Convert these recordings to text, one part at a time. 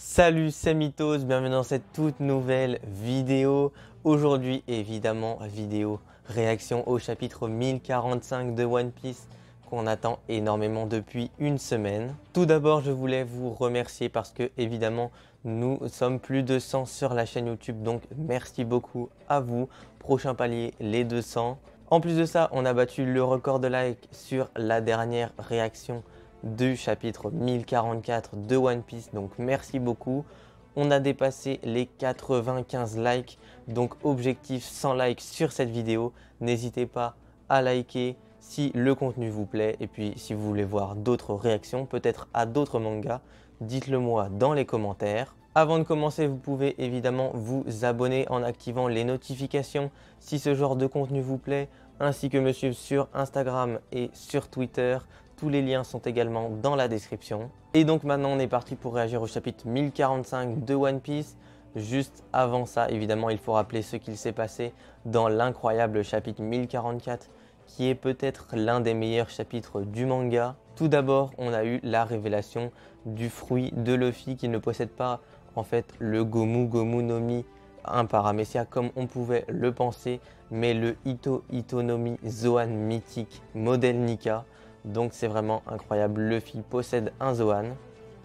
Salut, c'est Mythos, bienvenue dans cette toute nouvelle vidéo. Aujourd'hui, évidemment, vidéo réaction au chapitre 1045 de One Piece qu'on attend énormément depuis une semaine. Tout d'abord, je voulais vous remercier parce que, évidemment, nous sommes plus de 100 sur la chaîne YouTube, donc merci beaucoup à vous. Prochain palier, les 200. En plus de ça, on a battu le record de likes sur la dernière réaction du chapitre 1044 de One Piece, donc merci beaucoup. On a dépassé les 95 likes, donc objectif 100 likes sur cette vidéo. N'hésitez pas à liker si le contenu vous plaît et puis si vous voulez voir d'autres réactions, peut-être à d'autres mangas, dites-le moi dans les commentaires. Avant de commencer, vous pouvez évidemment vous abonner en activant les notifications si ce genre de contenu vous plaît, ainsi que me suivre sur Instagram et sur Twitter. Tous les liens sont également dans la description. Et donc maintenant on est parti pour réagir au chapitre 1045 de One Piece. Juste avant ça, évidemment, il faut rappeler ce qu'il s'est passé dans l'incroyable chapitre 1044, qui est peut-être l'un des meilleurs chapitres du manga. Tout d'abord, on a eu la révélation du fruit de Luffy qui ne possède pas en fait le Gomu Gomu no Mi, un paramécia comme on pouvait le penser, mais le Ito Ito no Mi Zoan mythique modèle Nika. Donc c'est vraiment incroyable, Luffy possède un Zoan.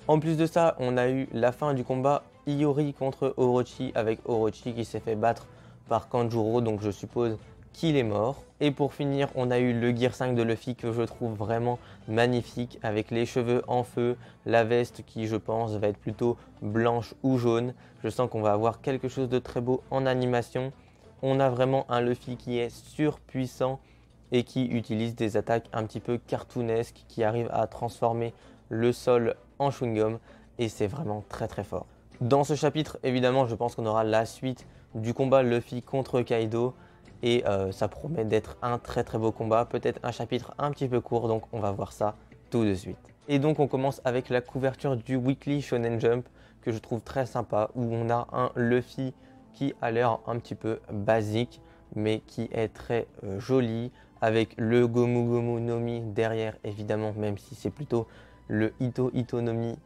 En plus de ça, on a eu la fin du combat Iori contre Orochi, avec Orochi qui s'est fait battre par Kanjuro, donc je suppose qu'il est mort. Et pour finir, on a eu le Gear 5 de Luffy que je trouve vraiment magnifique, avec les cheveux en feu, la veste qui je pense va être plutôt blanche ou jaune. Je sens qu'on va avoir quelque chose de très beau en animation. On a vraiment un Luffy qui est surpuissant et qui utilise des attaques un petit peu cartoonesques, qui arrivent à transformer le sol en chewing-gum, et c'est vraiment très très fort. Dans ce chapitre, évidemment, je pense qu'on aura la suite du combat Luffy contre Kaido, et ça promet d'être un très très beau combat, peut-être un chapitre un petit peu court, donc on va voir ça tout de suite. Et donc on commence avec la couverture du Weekly Shonen Jump, que je trouve très sympa, où on a un Luffy qui a l'air un petit peu basique, mais qui est très joli, avec le Gomu Gomu no Mi derrière, évidemment, même si c'est plutôt le Ito Ito no Mi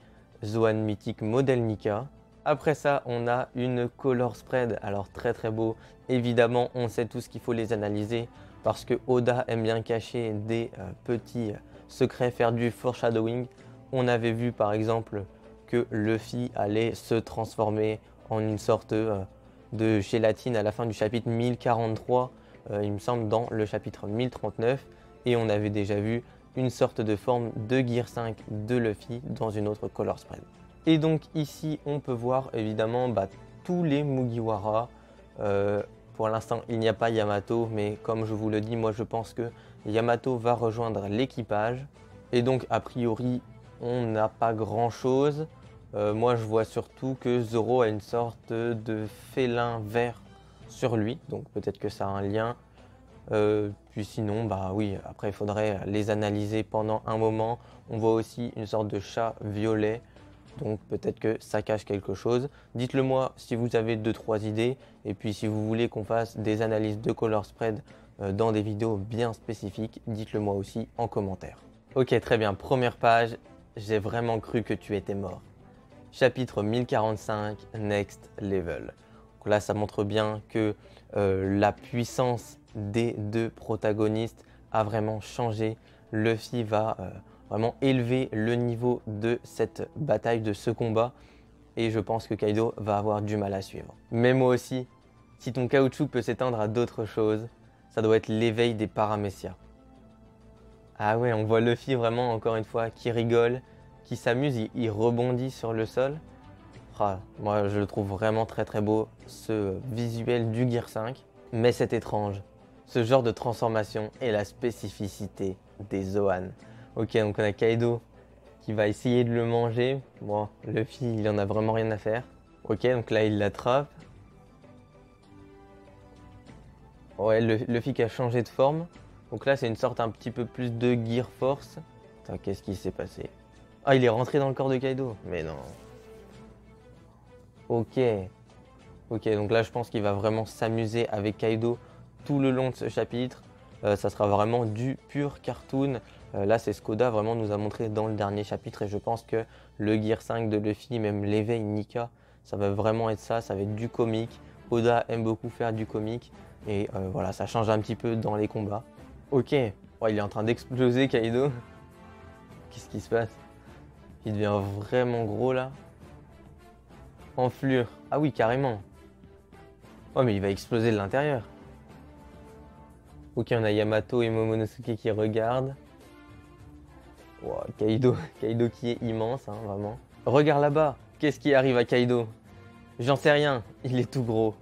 Zoan mythique modèle Nika. Après ça, on a une color spread, alors très très beau. Évidemment, on sait tous qu'il faut les analyser parce que Oda aime bien cacher des petits secrets, faire du foreshadowing. On avait vu par exemple que Luffy allait se transformer en une sorte de gélatine à la fin du chapitre 1043. Il me semble dans le chapitre 1039, et on avait déjà vu une sorte de forme de Gear 5 de Luffy dans une autre color spread. Et donc ici on peut voir évidemment tous les Mugiwara. Pour l'instant il n'y a pas Yamato, mais comme je vous le dis, moi je pense que Yamato va rejoindre l'équipage. Et donc a priori on n'a pas grand chose. Moi je vois surtout que Zoro a une sorte de félin vert sur lui, donc peut-être que ça a un lien. Puis sinon, oui, après il faudrait les analyser pendant un moment. On voit aussi une sorte de chat violet, donc peut-être que ça cache quelque chose. Dites-le moi si vous avez 2-3 idées, et puis si vous voulez qu'on fasse des analyses de color spread dans des vidéos bien spécifiques, dites-le moi aussi en commentaire. Ok, très bien, première page, j'ai vraiment cru que tu étais mort. Chapitre 1045, Next Level. Donc là, ça montre bien que la puissance des deux protagonistes a vraiment changé. Luffy va vraiment élever le niveau de cette bataille, de ce combat. Et je pense que Kaido va avoir du mal à suivre. Mais moi aussi, si ton caoutchouc peut s'étendre à d'autres choses, ça doit être l'éveil des paramécias. Ah ouais, on voit Luffy vraiment, encore une fois, qui rigole, qui s'amuse, il rebondit sur le sol. Ah, moi je le trouve vraiment très très beau, ce visuel du Gear 5. Mais c'est étrange, ce genre de transformation et la spécificité des Zoan. Ok, donc on a Kaido qui va essayer de le manger. Bon, Luffy il en a vraiment rien à faire. Ok, donc là il l'attrape. Ouais, Luffy qui a changé de forme. Donc là c'est une sorte un petit peu plus de Gear Force. Attends, qu'est-ce qui s'est passé? Ah, il est rentré dans le corps de Kaido. Mais non. Ok. Ok, donc là je pense qu'il va vraiment s'amuser avec Kaido tout le long de ce chapitre. Ça sera vraiment du pur cartoon. Là, c'est ce qu'Oda vraiment nous a montré dans le dernier chapitre et je pense que le Gear 5 de Luffy, même l'éveil Nika, ça va vraiment être ça, ça va être du comique. Oda aime beaucoup faire du comique et voilà, ça change un petit peu dans les combats. Ok, oh, il est en train d'exploser Kaido. Qu'est-ce qui se passe? Il devient vraiment gros là. Enflure. Ah oui, carrément. Oh mais il va exploser de l'intérieur. Ok, on a Yamato et Momonosuke qui regardent. Wow, Kaido, Kaido qui est immense, hein, vraiment. Regarde là-bas, qu'est-ce qui arrive à Kaido? J'en sais rien, il est tout gros.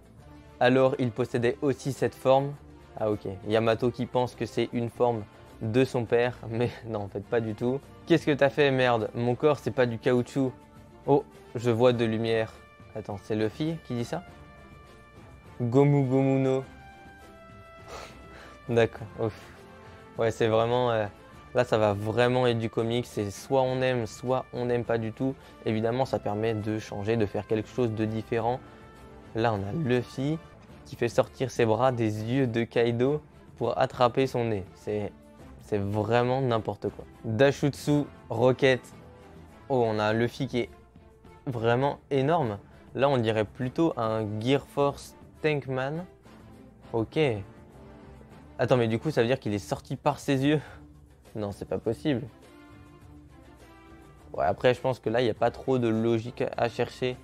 Alors il possédait aussi cette forme. Ah ok, Yamato qui pense que c'est une forme de son père, mais non en fait pas du tout. Qu'est-ce que t'as fait merde? Mon corps c'est pas du caoutchouc. Oh, je vois de lumière. Attends, c'est Luffy qui dit ça? Gomu Gomu no. D'accord, ouf. Ouais c'est vraiment... Là, ça va vraiment être du comique. C'est soit on n'aime pas du tout. Évidemment, ça permet de changer, de faire quelque chose de différent. Là, on a Luffy qui fait sortir ses bras des yeux de Kaido pour attraper son nez. C'est vraiment n'importe quoi. Dashutsu, Rocket. Oh, on a un Luffy qui est vraiment énorme. Là, on dirait plutôt un Gear Force Tankman. Ok. Attends, mais du coup, ça veut dire qu'il est sorti par ses yeux? Non, c'est pas possible. Ouais, après, je pense que là, il n'y a pas trop de logique à chercher,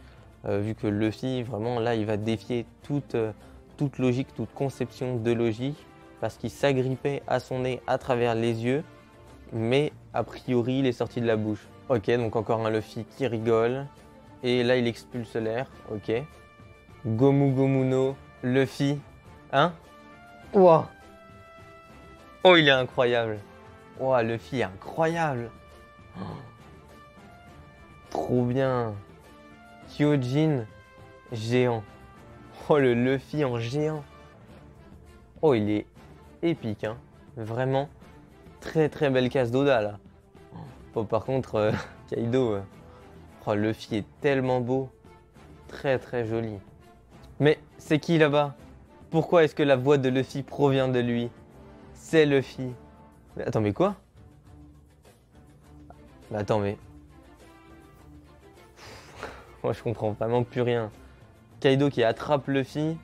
vu que Luffy, vraiment, là, il va défier toute logique, toute conception de logique, parce qu'il s'agrippait à son nez à travers les yeux, mais a priori, il est sorti de la bouche. Ok, donc encore un Luffy qui rigole, et là, il expulse l'air, ok. Gomu Gomu no Luffy, hein? Ouah! Oh, il est incroyable! Oh, Luffy est incroyable! Oh, trop bien! Kyojin géant. Oh, le Luffy en géant. Oh, il est épique, hein. Vraiment, très très belle case d'Oda, là. Oh, par contre, Kaido, oh, Luffy est tellement beau. Très très joli. Mais c'est qui là-bas? Pourquoi est-ce que la voix de Luffy provient de lui? C'est Luffy. Mais attends, mais quoi? Mais attends, mais... Moi, je comprends vraiment plus rien. Kaido qui attrape Luffy.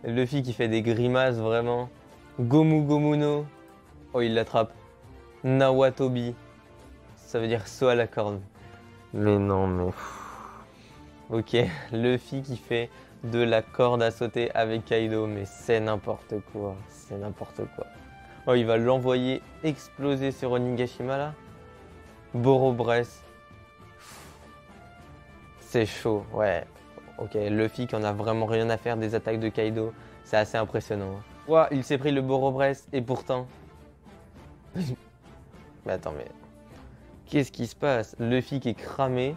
Luffy qui fait des grimaces, vraiment. Gomu Gomu no. Oh, il l'attrape. Nawatobi. Ça veut dire saut à la corde. Mais non, mais... Ok, Luffy qui fait de la corde à sauter avec Kaido. Mais c'est n'importe quoi. C'est n'importe quoi. Oh, il va l'envoyer exploser sur Onigashima, là. Boro-Bress. C'est chaud, ouais. Ok, Luffy qui en a vraiment rien à faire des attaques de Kaido. C'est assez impressionnant. Ouah, il s'est pris le Boro-Bress et pourtant... Mais attends, mais... Qu'est-ce qui se passe? Luffy qui est cramé.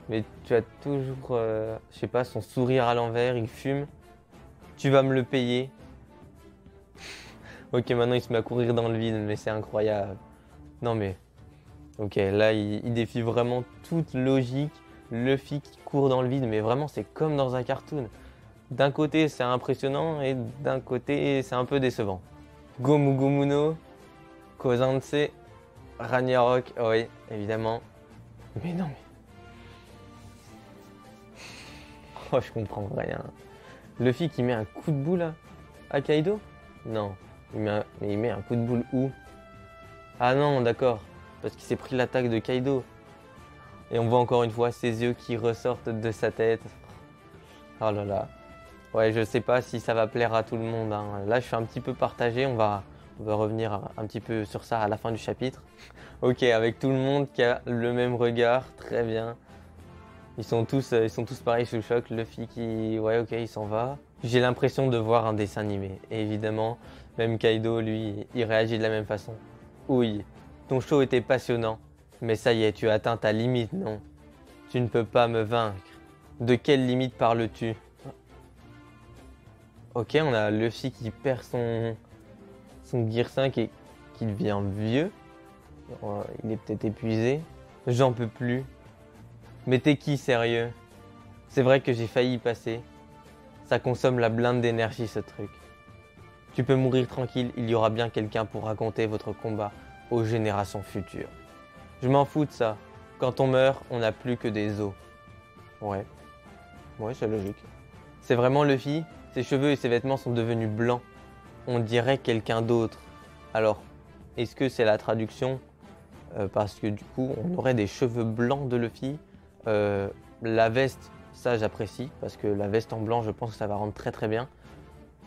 Mais tu as toujours, je sais pas, son sourire à l'envers, il fume. Tu vas me le payer. Ok, maintenant il se met à courir dans le vide, mais c'est incroyable. Non mais... Ok, là il défie vraiment toute logique. Luffy qui court dans le vide, mais vraiment c'est comme dans un cartoon. D'un côté c'est impressionnant et d'un côté c'est un peu décevant. Gomu Gomu no, Kozanse, Ragnarok, oh oui, évidemment. Mais non mais... Oh, je comprends rien. Luffy qui met un coup de boule à Kaido? Non, mais il met un coup de boule où? Ah non, d'accord, parce qu'il s'est pris l'attaque de Kaido. Et on voit encore une fois ses yeux qui ressortent de sa tête. Oh là là. Ouais, je sais pas si ça va plaire à tout le monde, hein. Là, je suis un petit peu partagé. On va revenir un petit peu sur ça à la fin du chapitre. Ok, avec tout le monde qui a le même regard. Très bien. Ils sont tous pareils sous le choc. Luffy qui... Ouais, ok, il s'en va. J'ai l'impression de voir un dessin animé. Et évidemment, même Kaido, lui, il réagit de la même façon. Oui, ton show était passionnant. Mais ça y est, tu as atteint ta limite, non? Tu ne peux pas me vaincre. De quelle limite parles-tu? Ok, on a Luffy qui perd son Gear 5 et qui devient vieux. Il est peut-être épuisé. J'en peux plus. Mais t'es qui, sérieux? C'est vrai que j'ai failli y passer. Ça consomme la blinde d'énergie, ce truc. Tu peux mourir tranquille, il y aura bien quelqu'un pour raconter votre combat. aux générations futures. Je m'en fous de ça. Quand on meurt, on n'a plus que des os. Ouais, c'est logique. C'est vraiment Luffy, ses cheveux et ses vêtements sont devenus blancs. On dirait quelqu'un d'autre. Alors, est-ce que c'est la traduction parce que du coup, on aurait des cheveux blancs de Luffy. La veste, ça j'apprécie, parce que la veste en blanc, je pense que ça va rendre très très bien.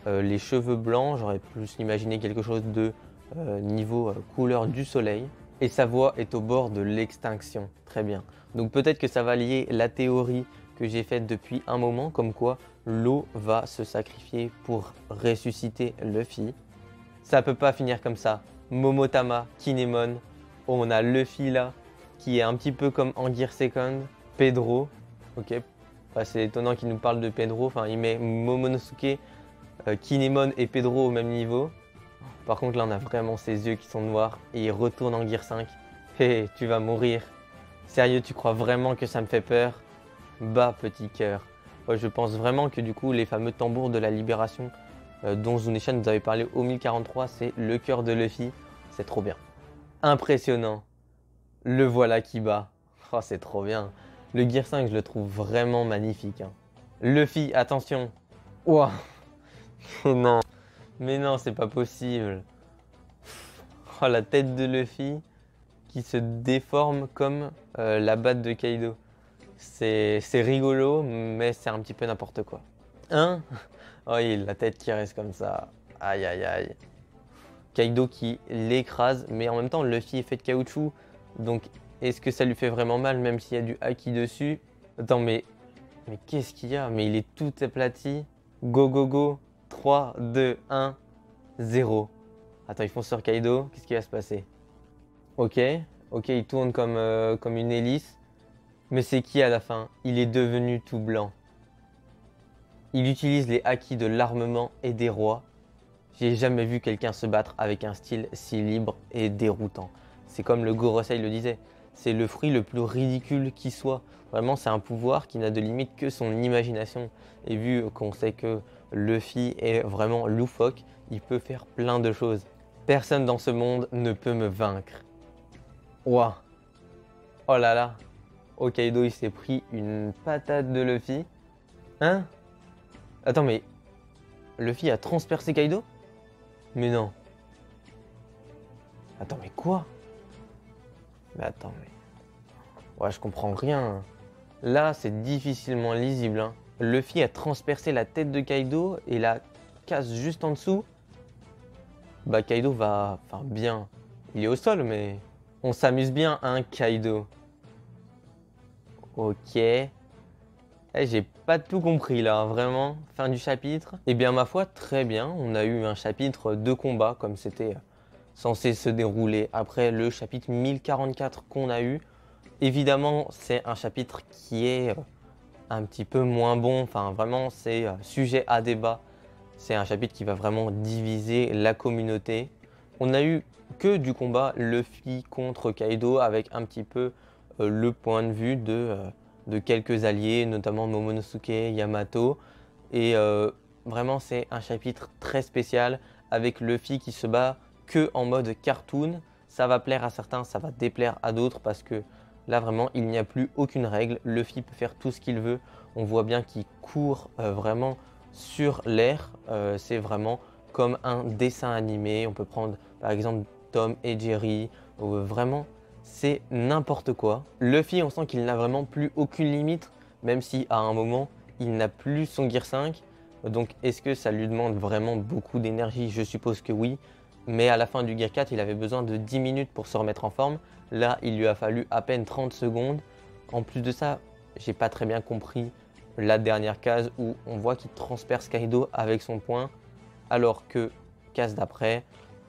Les cheveux blancs, j'aurais plus imaginé quelque chose de niveau couleur du soleil. Et sa voix est au bord de l'extinction. Très bien. Donc peut-être que ça va lier la théorie que j'ai faite depuis un moment, comme quoi l'eau va se sacrifier pour ressusciter Luffy. Ça peut pas finir comme ça. Momotama, Kinemon, on a Luffy là, qui est un petit peu comme Anguirre Second, Pedro, ok, bah, c'est étonnant qu'il nous parle de Pedro, enfin il met Momonosuke, Kinemon et Pedro au même niveau. Par contre là on a vraiment ses yeux qui sont noirs et il retourne en Gear 5. Hé, tu vas mourir. Sérieux, tu crois vraiment que ça me fait peur? Bah petit cœur. Ouais, je pense vraiment que du coup les fameux tambours de la libération dont Zunisha nous avait parlé au 1043, c'est le cœur de Luffy. C'est trop bien. Impressionnant. Le voilà qui bat. Oh, c'est trop bien. Le Gear 5, je le trouve vraiment magnifique. Hein. Luffy, attention. Ouah. Non. Mais non, c'est pas possible. Oh, la tête de Luffy qui se déforme comme la batte de Kaido. C'est rigolo, mais c'est un petit peu n'importe quoi. Hein? Oh, la tête qui reste comme ça. Aïe, aïe, aïe. Kaido qui l'écrase, mais en même temps, Luffy est fait de caoutchouc. Donc, est-ce que ça lui fait vraiment mal, même s'il y a du haki dessus? Attends, mais qu'est-ce qu'il y a? Mais il est tout aplati. Go, go, go. 3, 2, 1, 0. Attends, ils font sur Kaido. Qu'est-ce qui va se passer? Ok, il tourne comme une hélice. Mais c'est qui à la fin? Il est devenu tout blanc. Il utilise les haki de l'armement et des rois. J'ai jamais vu quelqu'un se battre avec un style si libre et déroutant. C'est comme le Gorosei le disait. C'est le fruit le plus ridicule qui soit. Vraiment, c'est un pouvoir qui n'a de limite que son imagination. Et vu qu'on sait que Luffy est vraiment loufoque, il peut faire plein de choses. Personne dans ce monde ne peut me vaincre. Ouah. Oh là là. Hokkaido, il s'est pris une patate de Luffy. Hein? Attends, mais Luffy a transpercé Kaido? Mais non. Attends, mais quoi? Mais attends, mais... Ouais, je comprends rien. Là, c'est difficilement lisible. Hein. Luffy a transpercé la tête de Kaido et la casse juste en dessous. Bah, Kaido va... Enfin, bien. Il est au sol, mais... On s'amuse bien, hein, Kaido. Ok. J'ai pas tout compris là, hein, vraiment. Fin du chapitre. Eh bien, ma foi, très bien. On a eu un chapitre de combat, comme c'était censé se dérouler après le chapitre 1044 qu'on a eu. Évidemment, c'est un chapitre qui est un petit peu moins bon. Enfin, vraiment, c'est sujet à débat. C'est un chapitre qui va vraiment diviser la communauté. On a eu que du combat Luffy contre Kaido avec un petit peu le point de vue de quelques alliés, notamment Momonosuke, Yamato. Et vraiment, c'est un chapitre très spécial avec Luffy qui se bat que en mode cartoon. Ça va plaire à certains, ça va déplaire à d'autres parce que là, vraiment, il n'y a plus aucune règle. Luffy peut faire tout ce qu'il veut. On voit bien qu'il court vraiment sur l'air. C'est vraiment comme un dessin animé. On peut prendre par exemple Tom et Jerry. Vraiment, c'est n'importe quoi. Luffy, on sent qu'il n'a vraiment plus aucune limite, même si à un moment, il n'a plus son Gear 5. Donc, est-ce que ça lui demande vraiment beaucoup d'énergie? Je suppose que oui. Mais à la fin du Gear 4, il avait besoin de 10 minutes pour se remettre en forme. Là, il lui a fallu à peine 30 secondes. En plus de ça, j'ai pas très bien compris la dernière case où on voit qu'il transperce Kaido avec son poing. Alors que, case d'après,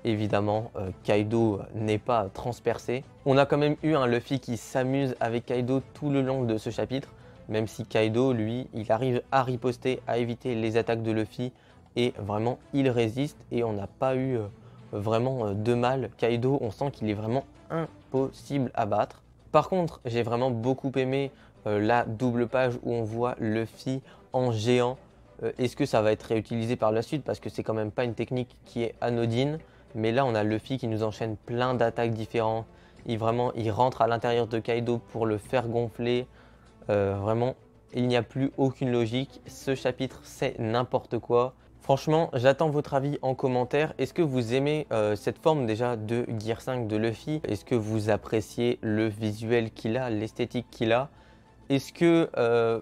évidemment, Kaido n'est pas transpercé. On a quand même eu un Luffy qui s'amuse avec Kaido tout le long de ce chapitre. Même si Kaido, lui, il arrive à riposter, à éviter les attaques de Luffy. Et vraiment, il résiste et on n'a pas eu vraiment de mal. Kaido, on sent qu'il est vraiment impossible à battre. Par contre, j'ai vraiment beaucoup aimé la double page où on voit Luffy en géant. Est-ce que ça va être réutilisé par la suite? Parce que c'est quand même pas une technique qui est anodine. Mais là, on a Luffy qui nous enchaîne plein d'attaques différentes. Il rentre à l'intérieur de Kaido pour le faire gonfler. Vraiment, il n'y a plus aucune logique. Ce chapitre, c'est n'importe quoi. Franchement, j'attends votre avis en commentaire. Est-ce que vous aimez cette forme déjà de Gear 5 de Luffy? Est-ce que vous appréciez le visuel qu'il a, l'esthétique qu'il a? Est-ce que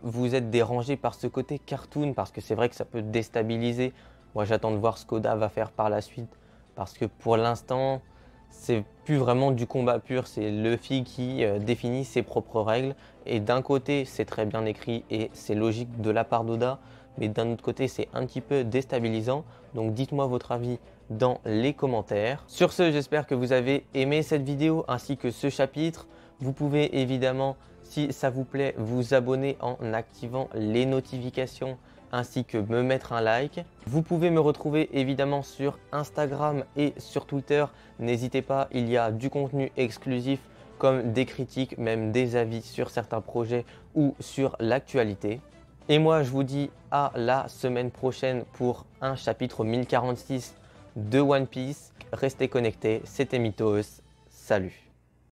vous êtes dérangé par ce côté cartoon? Parce que c'est vrai que ça peut déstabiliser. Moi, j'attends de voir ce qu'Oda va faire par la suite. Parce que pour l'instant, c'est plus vraiment du combat pur. C'est Luffy qui définit ses propres règles. Et d'un côté, c'est très bien écrit et c'est logique de la part d'Oda. Mais d'un autre côté, c'est un petit peu déstabilisant. Donc dites-moi votre avis dans les commentaires. Sur ce, j'espère que vous avez aimé cette vidéo ainsi que ce chapitre. Vous pouvez évidemment, si ça vous plaît, vous abonner en activant les notifications ainsi que me mettre un like. Vous pouvez me retrouver évidemment sur Instagram et sur Twitter. N'hésitez pas, il y a du contenu exclusif comme des critiques, même des avis sur certains projets ou sur l'actualité. Et moi, je vous dis à la semaine prochaine pour un chapitre 1046 de One Piece. Restez connectés, c'était Mythos. Salut!